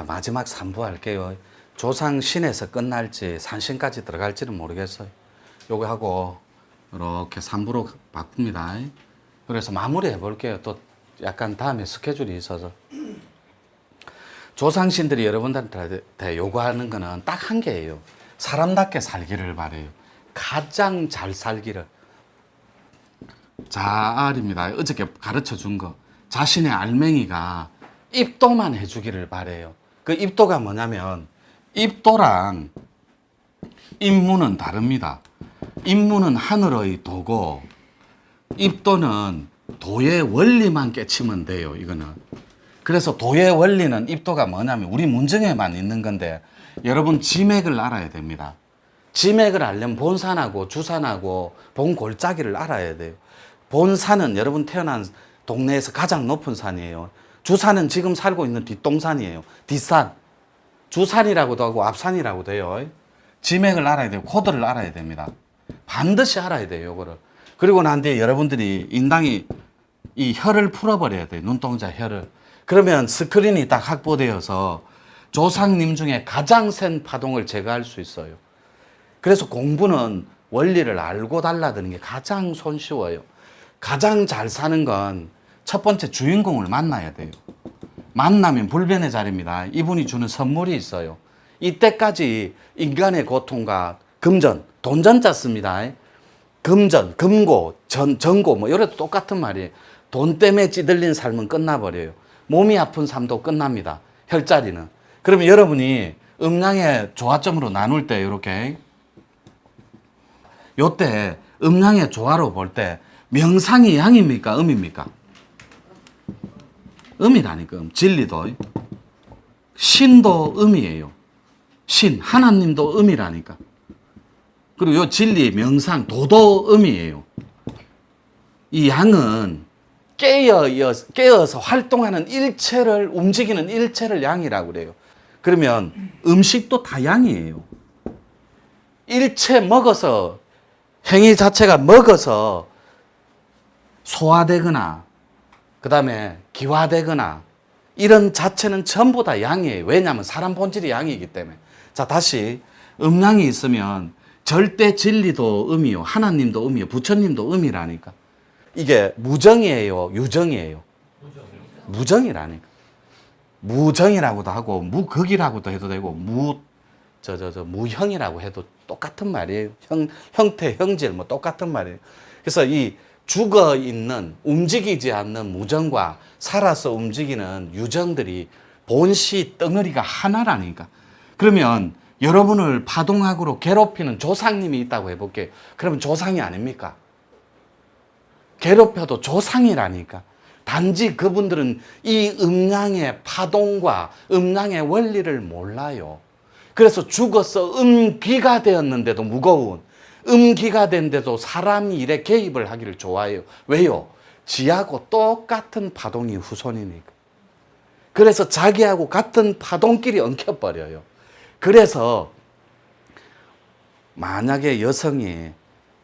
마지막 3부 할게요. 조상신에서 끝날지 산신까지 들어갈지는 모르겠어요. 요거 하고 이렇게 3부로 바꿉니다. 그래서 마무리 해볼게요. 또 약간 다음에 스케줄이 있어서. 조상신들이 여러분들한테 요구하는 거는 딱 한 개예요. 사람답게 살기를 바래요. 가장 잘 살기를. 자알입니다. 어저께 가르쳐 준 거. 자신의 알맹이가 입도만 해주기를 바래요. 그 입도가 뭐냐면 입도랑 입문은 다릅니다. 입문은 하늘의 도고 입도는 도의 원리만 깨치면 돼요. 이거는. 그래서 도의 원리는 입도가 뭐냐면 우리 문정에만 있는 건데 여러분 지맥을 알아야 됩니다. 지맥을 알려면 본산하고 주산하고 본골짜기를 알아야 돼요. 본산은 여러분 태어난 동네에서 가장 높은 산이에요. 주산은 지금 살고 있는 뒷동산이에요. 뒷산. 주산이라고도 하고 앞산이라고도 해요. 지맥을 알아야 돼요. 코드를 알아야 됩니다. 반드시 알아야 돼요. 이거를. 그리고 난 뒤에 여러분들이 인당이 이 혀를 풀어버려야 돼요. 눈동자 혀를. 그러면 스크린이 딱 확보되어서 조상님 중에 가장 센 파동을 제거할 수 있어요. 그래서 공부는 원리를 알고 달라드는 게 가장 손쉬워요. 가장 잘 사는 건 첫 번째 주인공을 만나야 돼요. 만나면 불변의 자리입니다. 이분이 주는 선물이 있어요. 이때까지 인간의 고통과 금전, 돈전자 씁니다. 금전, 금고, 전고 뭐 이래도 똑같은 말이에요. 돈 때문에 찌들린 삶은 끝나버려요. 몸이 아픈 삶도 끝납니다. 혈자리는. 그러면 여러분이 음양의 조화점으로 나눌 때 이렇게 요때 음양의 조화로 볼 때 명상이 양입니까? 음입니까? 음이라니까. 진리도 신도 음이에요. 신 하나님도 음이라니까. 그리고 요 진리 명상 도도 음이에요. 이 양은 깨어서 활동하는 일체를 움직이는 일체를 양이라고 그래요. 그러면 음식도 다 양이에요. 일체 먹어서 행위 자체가 먹어서 소화되거나 그 다음에 기화되거나 이런 자체는 전부 다 양이에요. 왜냐하면 사람 본질이 양이기 때문에. 자, 다시 음양이 있으면 절대 진리도 음이요, 하나님도 음이요, 부처님도 음이라니까. 이게 무정이에요, 유정이에요? 무정이라니까. 무정이라고도 하고 무극이라고도 해도 되고 무형이라고 해도 똑같은 말이에요. 형태, 형질 뭐 똑같은 말이에요. 그래서 이 죽어 있는 움직이지 않는 무정과 살아서 움직이는 유정들이 본시 덩어리가 하나라니까. 그러면 여러분을 파동학으로 괴롭히는 조상님이 있다고 해볼게요. 그러면 조상이 아닙니까? 괴롭혀도 조상이라니까. 단지 그분들은 이 음양의 파동과 음양의 원리를 몰라요. 그래서 죽어서 음귀가 되었는데도 무거운, 음기가 된데도 사람 일에 개입을 하기를 좋아해요. 왜요? 지하고 똑같은 파동이 후손이니까. 그래서 자기하고 같은 파동끼리 엉켜버려요. 그래서 만약에 여성이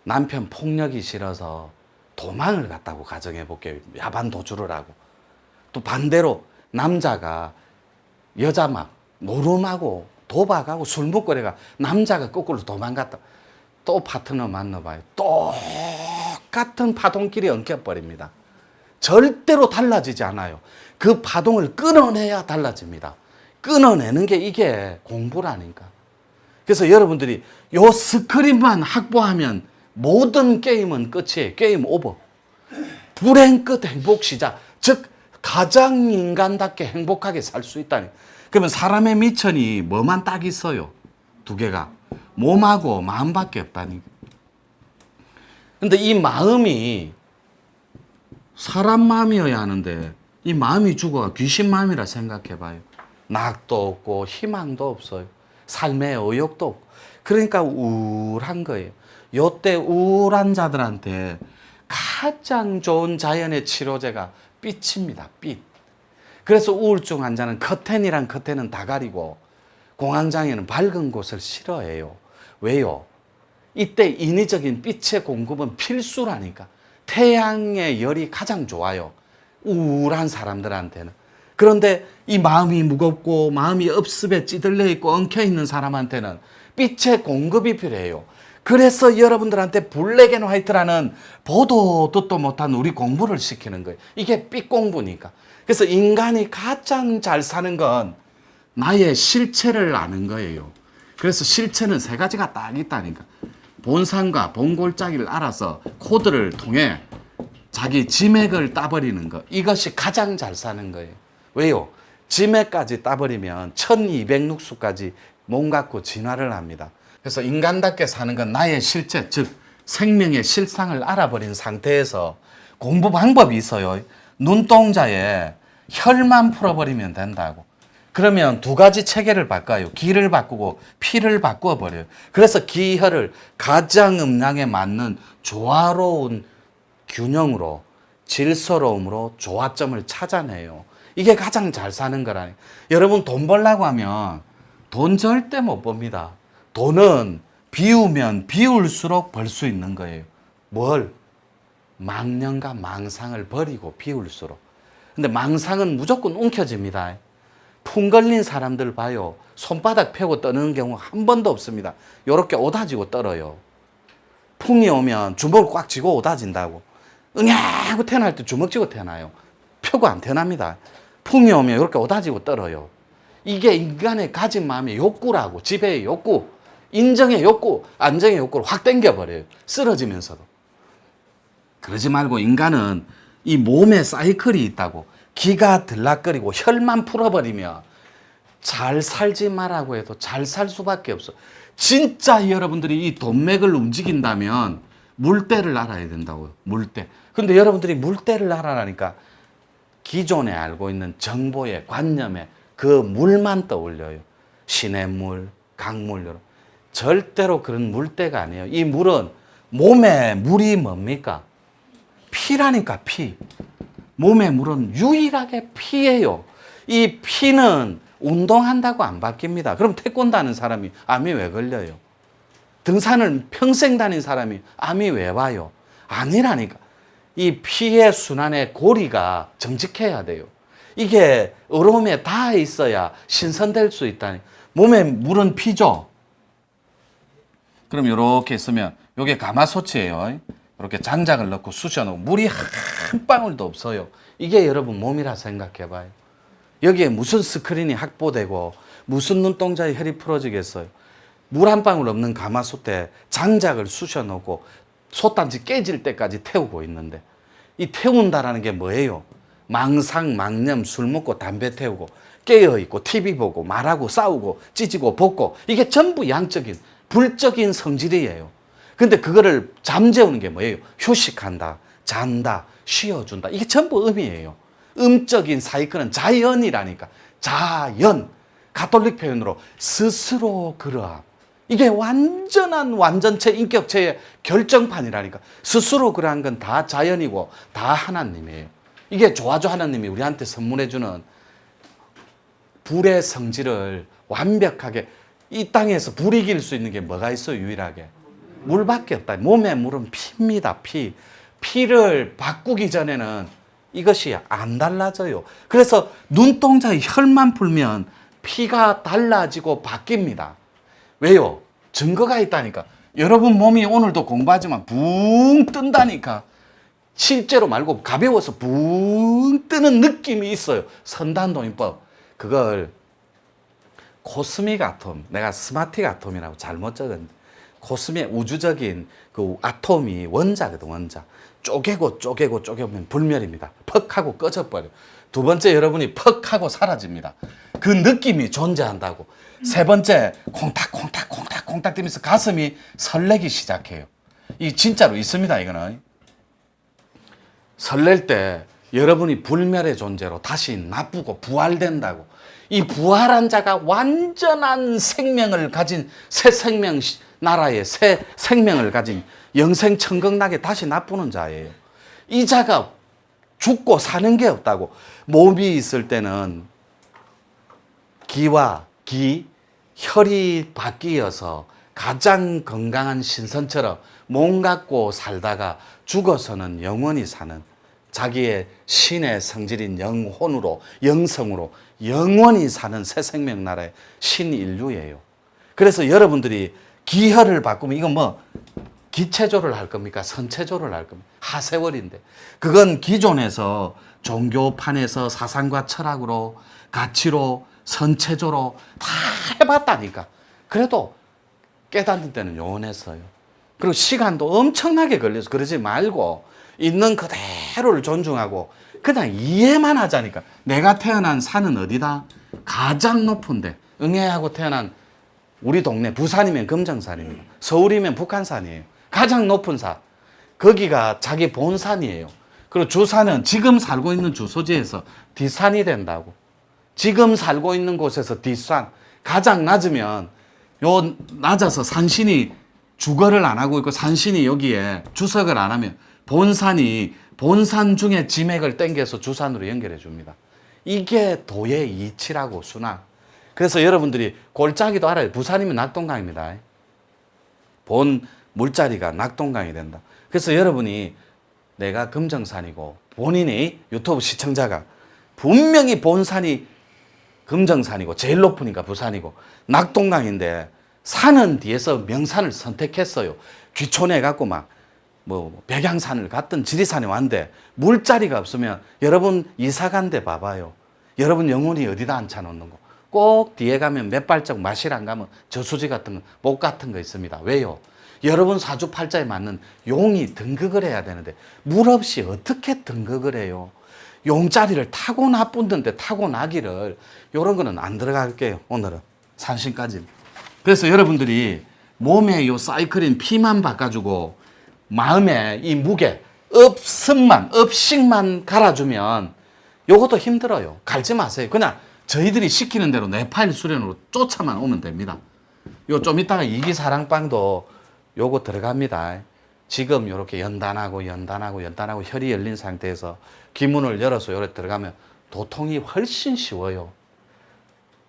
남편 폭력이 싫어서 도망을 갔다고 가정해 볼게요. 야반 도주를 하고. 또 반대로 남자가 여자 막 노름하고 도박하고 술먹거리가 남자가 거꾸로 도망갔다. 또 파트너 만나봐요. 똑같은 파동끼리 엉켜버립니다. 절대로 달라지지 않아요. 그 파동을 끊어내야 달라집니다. 끊어내는 게 이게 공부라니까. 그래서 여러분들이 요 스크린만 확보하면 모든 게임은 끝이에요. 게임 오버. 불행 끝 행복 시작. 즉 가장 인간답게 행복하게 살 수 있다니. 그러면 사람의 미천이 뭐만 딱 있어요? 두 개가. 몸하고 마음밖에 없다니. 근데 이 마음이 사람 마음이어야 하는데 이 마음이 죽어 귀신 마음이라 생각해 봐요. 낙도 없고 희망도 없어요. 삶의 의욕도 없고. 그러니까 우울한 거예요. 요때 우울한 자들한테 가장 좋은 자연의 치료제가 빛입니다. 빛. 그래서 우울증 환자는 커튼은 다 가리고 공황장애는 밝은 곳을 싫어해요. 왜요? 이때 인위적인 빛의 공급은 필수라니까. 태양의 열이 가장 좋아요. 우울한 사람들한테는. 그런데 이 마음이 무겁고 마음이 업습에 찌들려 있고 엉켜 있는 사람한테는 빛의 공급이 필요해요. 그래서 여러분들한테 블랙 앤 화이트라는 보도 듣도 못한 우리 공부를 시키는 거예요. 이게 빛 공부니까. 그래서 인간이 가장 잘 사는 건 나의 실체를 아는 거예요. 그래서 실체는 세 가지가 딱 있다니까. 본산과 본골짜기를 알아서 코드를 통해 자기 지맥을 따버리는 것. 이것이 가장 잘 사는 거예요. 왜요? 지맥까지 따버리면 1200룩수까지 몸 갖고 진화를 합니다. 그래서 인간답게 사는 건 나의 실체, 즉 생명의 실상을 알아버린 상태에서 공부 방법이 있어요. 눈동자에 혈만 풀어버리면 된다고. 그러면 두 가지 체계를 바꿔요. 기를 바꾸고 피를 바꾸어 버려요. 그래서 기혈을 가장 음량에 맞는 조화로운 균형으로, 질서로움으로 조화점을 찾아내요. 이게 가장 잘 사는 거라니. 여러분 돈 벌려고 하면 돈 절대 못 법니다. 돈은 비우면 비울수록 벌 수 있는 거예요. 뭘? 망령과 망상을 버리고 비울수록. 근데 망상은 무조건 움켜집니다. 풍 걸린 사람들 봐요. 손바닥 펴고 떠는 경우 한 번도 없습니다. 요렇게 오다지고 떨어요. 풍이 오면 주먹을 꽉 쥐고 오다진다고. 응애하고 태어날 때 주먹 쥐고 태어나요. 펴고 안 태어납니다. 풍이 오면 이렇게 오다지고 떨어요. 이게 인간의 가진 마음의 욕구라고. 지배의 욕구, 인정의 욕구, 안정의 욕구를 확 당겨버려요. 쓰러지면서도. 그러지 말고 인간은 이 몸에 사이클이 있다고. 기가 들락거리고 혈만 풀어버리면 잘 살지 말라고 해도 잘 살 수밖에 없어. 진짜 여러분들이 이 돈맥을 움직인다면 물때를 알아야 된다고요. 물때. 근데 여러분들이 물때를 알아라니까 기존에 알고 있는 정보의 관념에 그 물만 떠올려요. 시냇물, 강물, 여러분. 절대로 그런 물때가 아니에요. 이 물은 몸에 물이 뭡니까? 피라니까 피. 몸의 물은 유일하게 피예요. 이 피는 운동한다고 안 바뀝니다. 그럼 태권도 하는 사람이 암이 왜 걸려요? 등산을 평생 다닌 사람이 암이 왜 와요? 아니라니까. 이 피의 순환의 고리가 정직해야 돼요. 이게 어려움에 닿아 있어야 신선될 수 있다니. 몸에 물은 피죠. 그럼 이렇게 있으면 이게 가마솥이에요. 이렇게 장작을 넣고 쑤셔놓고 물이 한 방울도 없어요. 이게 여러분 몸이라 생각해봐요. 여기에 무슨 스크린이 확보되고 무슨 눈동자에 혈이 풀어지겠어요. 물 한 방울 없는 가마솥에 장작을 쑤셔놓고 솥단지 깨질 때까지 태우고 있는데, 이 태운다라는 게 뭐예요? 망상, 망념, 술 먹고 담배 태우고 깨어있고 TV 보고 말하고 싸우고 찢고 볶고, 이게 전부 양적인 불적인 성질이에요. 근데 그거를 잠재우는 게 뭐예요? 휴식한다, 잔다, 쉬어준다. 이게 전부 음이에요. 음적인 사이클은 자연이라니까. 자연. 가톨릭 표현으로 스스로 그러함. 이게 완전한 완전체 인격체의 결정판이라니까. 스스로 그러한 건 다 자연이고 다 하나님이에요. 이게 조아조 하나님이 우리한테 선물해주는 불의 성질을 완벽하게, 이 땅에서 불 이길 수 있는 게 뭐가 있어요? 유일하게 물밖에 없다. 몸에 물은 피입니다. 피. 피를 바꾸기 전에는 이것이 안 달라져요. 그래서 눈동자에 혈만 풀면 피가 달라지고 바뀝니다. 왜요? 증거가 있다니까. 여러분 몸이 오늘도 공부하지만 붕 뜬다니까. 실제로 말고 가벼워서 붕 뜨는 느낌이 있어요. 선단도인법. 그걸 코스믹 아톰, 내가 스마틱 아톰이라고 잘못 적었는데, 코스믹 우주적인 그 아톰이 원자거든, 원자. 쪼개고 쪼개고 쪼개면 불멸입니다. 퍽 하고 꺼져버려. 두 번째, 여러분이 퍽 하고 사라집니다. 그 느낌이 존재한다고. 세 번째, 콩닥콩닥 콩닥콩닥 뛰면서 가슴이 설레기 시작해요. 이 진짜로 있습니다, 이거는. 설렐 때 여러분이 불멸의 존재로 다시 나쁘고 부활된다고. 이 부활한 자가 완전한 생명을 가진 새 생명 나라의 새 생명을 가진 영생 천국나게 다시 나쁘는 자예요. 이 자가 죽고 사는 게 없다고. 몸이 있을 때는 기와 기, 혈이 바뀌어서 가장 건강한 신선처럼 몸 갖고 살다가 죽어서는 영원히 사는 자기의 신의 성질인 영혼으로, 영성으로 영원히 사는 새 생명 나라의 신인류예요. 그래서 여러분들이 기혈을 바꾸면 이건 뭐 기체조를 할 겁니까? 선체조를 할 겁니까? 하세월인데. 그건 기존에서 종교판에서 사상과 철학으로, 가치로, 선체조로 다 해봤다니까. 그래도 깨닫는 데는 요원했어요. 그리고 시간도 엄청나게 걸려서 그러지 말고 있는 그대로를 존중하고 그냥 이해만 하자니까. 내가 태어난 산은 어디다? 가장 높은데. 응애하고 태어난 우리 동네 부산이면 금정산입니다. 서울이면 북한산이에요. 가장 높은 산. 거기가 자기 본산이에요. 그리고 주산은 지금 살고 있는 주소지에서 뒷산이 된다고. 지금 살고 있는 곳에서 뒷산. 가장 낮으면 요 낮아서 산신이 주거를 안 하고 있고 산신이 여기에 주석을 안 하면 본산이 본산 중에 지맥을 땡겨서 주산으로 연결해 줍니다. 이게 도의 이치라고 순환. 그래서 여러분들이 골짜기도 알아요. 부산이면 낙동강입니다. 본 물자리가 낙동강이 된다. 그래서 여러분이 내가 금정산이고 본인이 유튜브 시청자가 분명히 본산이 금정산이고 제일 높으니까 부산이고 낙동강인데 산은 뒤에서 명산을 선택했어요. 귀촌해 갖고 막 뭐 백양산을 갔든 지리산에 왔는데 물자리가 없으면 여러분 이사 간데 봐봐요. 여러분 영혼이 어디다 앉혀놓는 거. 꼭 뒤에 가면 몇 발짝 마실 안 가면 저수지 같은 거, 목 같은 거 있습니다. 왜요? 여러분 사주팔자에 맞는 용이 등극을 해야 되는데 물 없이 어떻게 등극을 해요? 용자리를 타고 나쁜데 타고 나기를 이런 거는 안 들어갈게요. 오늘은 산신까지. 그래서 여러분들이 몸에 요 사이클인 피만 바꿔주고 마음에 이 무게, 업식만 갈아주면 요것도 힘들어요. 갈지 마세요. 그냥 저희들이 시키는 대로 뇌파일 수련으로 쫓아만 오면 됩니다. 요 좀 이따가 이기사랑방도 요거 들어갑니다. 지금 요렇게 연단하고 혈이 열린 상태에서 기문을 열어서 요렇게 들어가면 도통이 훨씬 쉬워요.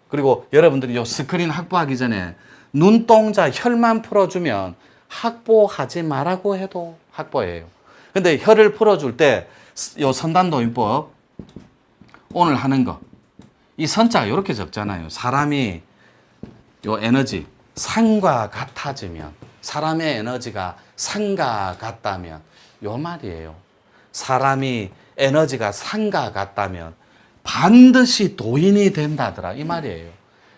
그리고 여러분들이 요 스크린 확보하기 전에 눈동자 혈만 풀어주면 확보하지 말라고 해도 확보예요. 근데 혈을 풀어줄 때 요 선단도인법 오늘 하는 거 이 선자가 이렇게 적잖아요. 사람이 요 에너지 산과 같아지면 사람의 에너지가 산과 같다면 요 말이에요. 사람이 에너지가 산과 같다면 반드시 도인이 된다더라 이 말이에요.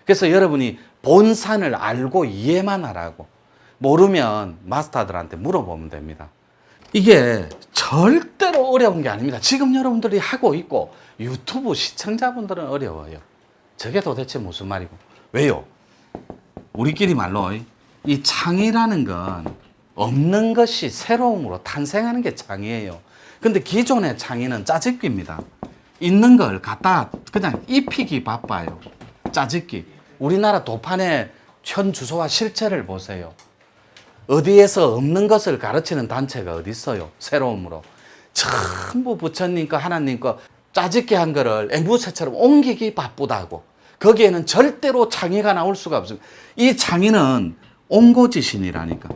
그래서 여러분이 본산을 알고 이해만 하라고. 모르면 마스터들한테 물어보면 됩니다. 이게 절대로 어려운 게 아닙니다. 지금 여러분들이 하고 있고 유튜브 시청자분들은 어려워요. 저게 도대체 무슨 말이고. 왜요? 우리끼리 말로 이 창이라는 건 없는 것이 새로움으로 탄생하는 게 창이에요. 근데 기존의 창의는 짜집기입니다. 있는 걸 갖다 그냥 입히기 바빠요. 짜집기. 우리나라 도판의 현 주소와 실체를 보세요. 어디에서 없는 것을 가르치는 단체가 어디 있어요? 새로움으로. 전부 부처님 거 하나님 거 짜집기 한 거를 앵무새처럼 옮기기 바쁘다고. 거기에는 절대로 창의가 나올 수가 없습니다. 이 창의는 옹고지신이라니까.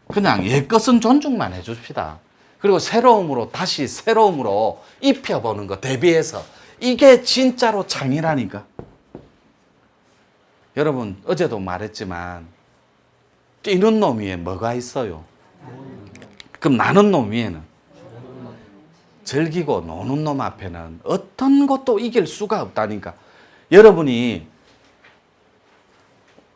그냥 옛것은 존중만 해줍시다. 그리고 새로움으로 다시 새로움으로 입혀보는 거 대비해서 이게 진짜로 창의라니까. 여러분 어제도 말했지만 뛰는 놈 위에 뭐가 있어요? 그럼 나는 놈 위에는 즐기고 노는 놈 앞에는 어떤 것도 이길 수가 없다니까. 여러분이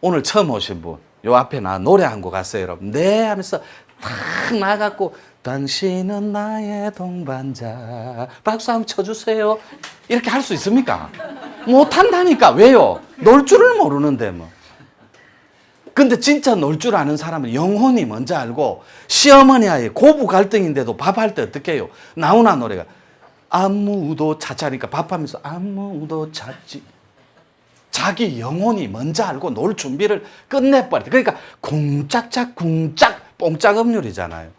오늘 처음 오신 분, 요 앞에 나 노래 한 곡 갔어요, 여러분. 네 하면서 탁 나갔고 당신은 나의 동반자 박수 한번 쳐주세요. 이렇게 할 수 있습니까? 못한다니까. 왜요? 놀 줄을 모르는데 뭐. 근데 진짜 놀 줄 아는 사람은 영혼이 뭔지 알고 시어머니와의 고부 갈등인데도 밥할 때 어떻게 해요? 나오나 노래가 아무도 찾자니까 밥하면서 아무도 찾지. 자기 영혼이 뭔지 알고 놀 준비를 끝내버려. 그러니까 궁짝짝 궁짝 뽕짝음률이잖아요.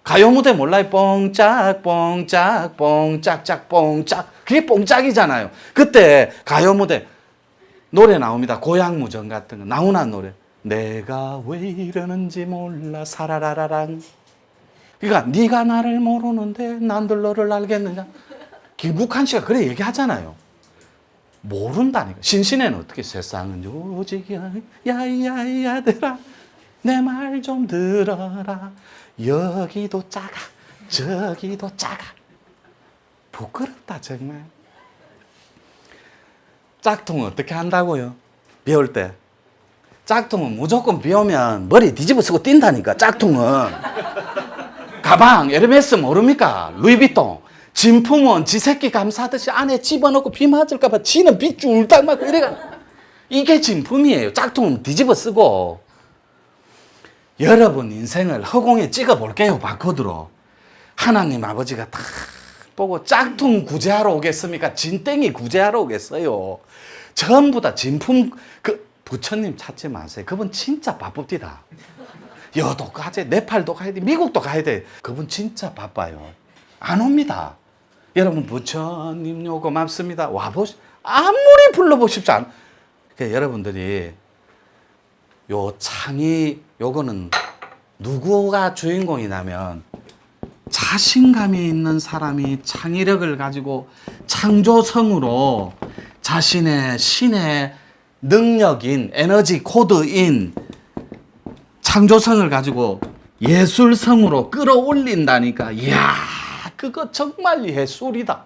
가요 무대 몰라요? 뽕짝 뽕짝 뽕짝짝 뽕짝. 그게 뽕짝이잖아요. 그때 가요 무대 노래 나옵니다. 고향무정 같은 거 나오나 노래. 내가 왜 이러는지 몰라 사라라라랑 그러니까 네가 나를 모르는데 난들 너를 알겠느냐. 김국환 씨가 그래 얘기하잖아요. 모른다니까. 신신애는 어떻게 세상은 요직이야 야야야들아 내 말 좀 들어라 여기도 작아 저기도 작아. 부끄럽다 정말. 짝퉁은 어떻게 한다고요? 비 올 때. 짝퉁은 무조건 비 오면 머리 뒤집어 쓰고 뛴다니까. 짝퉁은 가방 에르메스 모릅니까? 루이비통. 진품은 지 새끼 감싸듯이 안에 집어넣고 비 맞을까봐 지는 비 쫄딱 맞고 이래가. 이게 진품이에요. 짝퉁은 뒤집어 쓰고. 여러분 인생을 허공에 찍어 볼게요. 바코드로. 하나님 아버지가 딱 보고 짝퉁 구제하러 오겠습니까? 진땡이 구제하러 오겠어요. 전부 다 진품. 그 부처님 찾지 마세요. 그분 진짜 바쁩디다. 여도 가야 돼, 네팔도 가야 돼, 미국도 가야 돼. 그분 진짜 바빠요. 안 옵니다. 여러분 부처님 요 고맙습니다. 와보시 아무리 불러보십시오. 그러니까 여러분들이 요 창이 요거는 누구가 주인공이냐면 자신감이 있는 사람이 창의력을 가지고 창조성으로 자신의 신의 능력인 에너지 코드인 창조성을 가지고 예술성으로 끌어올린다니까. 이야 그거 정말 예술이다.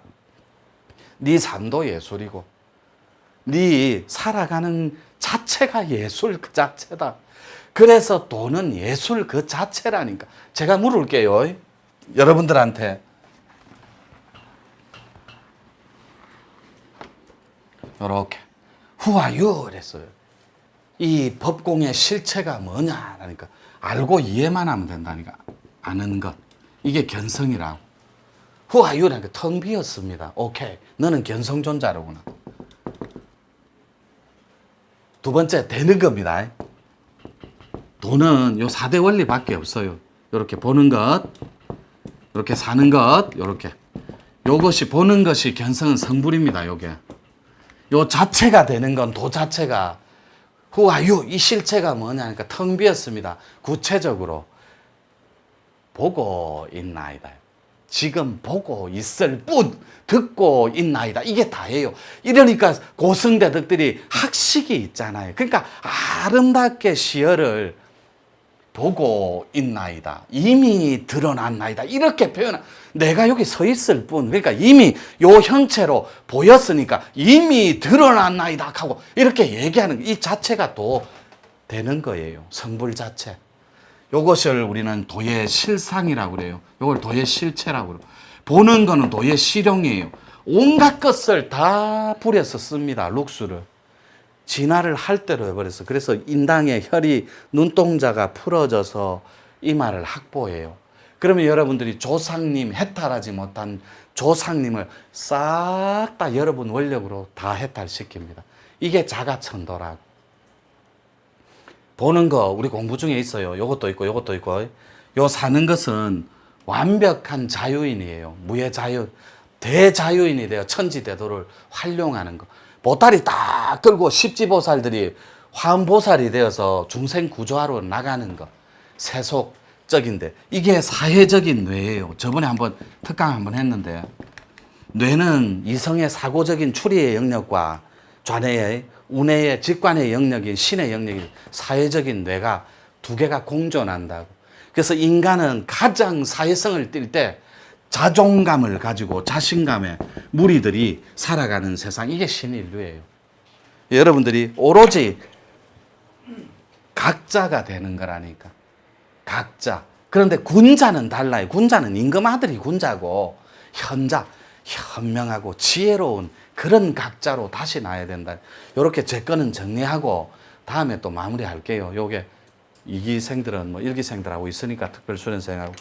네 삶도 예술이고 네 살아가는 자체가 예술 그 자체다. 그래서 돈은 예술 그 자체라니까. 제가 물을게요. 여러분들한테. 이렇게 Who are you? 그랬어요. 이 법공의 실체가 뭐냐라니까. 알고 이해만 하면 된다니까. 아는 것. 이게 견성이라고. Who are you라니까 텅 비었습니다. 오케이. 너는 견성존자로구나. 두 번째, 되는 겁니다. 돈은 요 4대 원리밖에 없어요. 이렇게 보는 것, 이렇게 사는 것, 이렇게. 요것이 보는 것이 견성은 성불입니다. 요게. 요 자체가 되는 건 도 자체가 Who are you? 이 실체가 뭐냐니까 텅 비었습니다. 구체적으로 보고 있나이다. 지금 보고 있을 뿐 듣고 있나이다. 이게 다예요. 이러니까 고승대덕들이 학식이 있잖아요. 그러니까 아름답게 시어를 보고 있나이다. 이미 드러났나이다. 이렇게 표현한. 내가 여기 서 있을 뿐. 그러니까 이미 요 형체로 보였으니까 이미 드러났나이다 하고 이렇게 얘기하는 이 자체가 도 되는 거예요. 성불 자체. 요것을 우리는 도의 실상이라고 그래요. 요걸 도의 실체라고 그래요. 보는 거는 도의 실용이에요. 온갖 것을 다 부려서 씁니다. 룩수를. 진화를 할 대로 해버렸어. 그래서 인당의 혈이 눈동자가 풀어져서 이마를 확보해요. 그러면 여러분들이 조상님, 해탈하지 못한 조상님을 싹 다 여러분 원력으로 다 해탈시킵니다. 이게 자가천도라고. 보는 거 우리 공부 중에 있어요. 요것도 있고 요것도 있고. 요 사는 것은 완벽한 자유인이에요. 무해자유. 대자유인이 돼요. 천지대도를 활용하는 거. 보따리 딱 끌고 십지보살들이 화엄보살이 되어서 중생구조하러 나가는 거. 세속적인데 이게 사회적인 뇌예요. 저번에 한번 특강 한번 했는데 뇌는 이성의 사고적인 추리의 영역과 좌뇌의 우뇌의 직관의 영역인 신의 영역인 사회적인 뇌가 두 개가 공존한다고. 그래서 인간은 가장 사회성을 띌 때 자존감을 가지고 자신감에 무리들이 살아가는 세상. 이게 신인류예요. 여러분들이 오로지 각자가 되는 거라니까. 각자. 그런데 군자는 달라요. 군자는 임금아들이 군자고 현자, 현명하고 지혜로운 그런 각자로 다시 나야 된다. 이렇게 제 거는 정리하고 다음에 또 마무리할게요. 요게 2기생들은 뭐 1기생들하고 있으니까 특별수련생하고.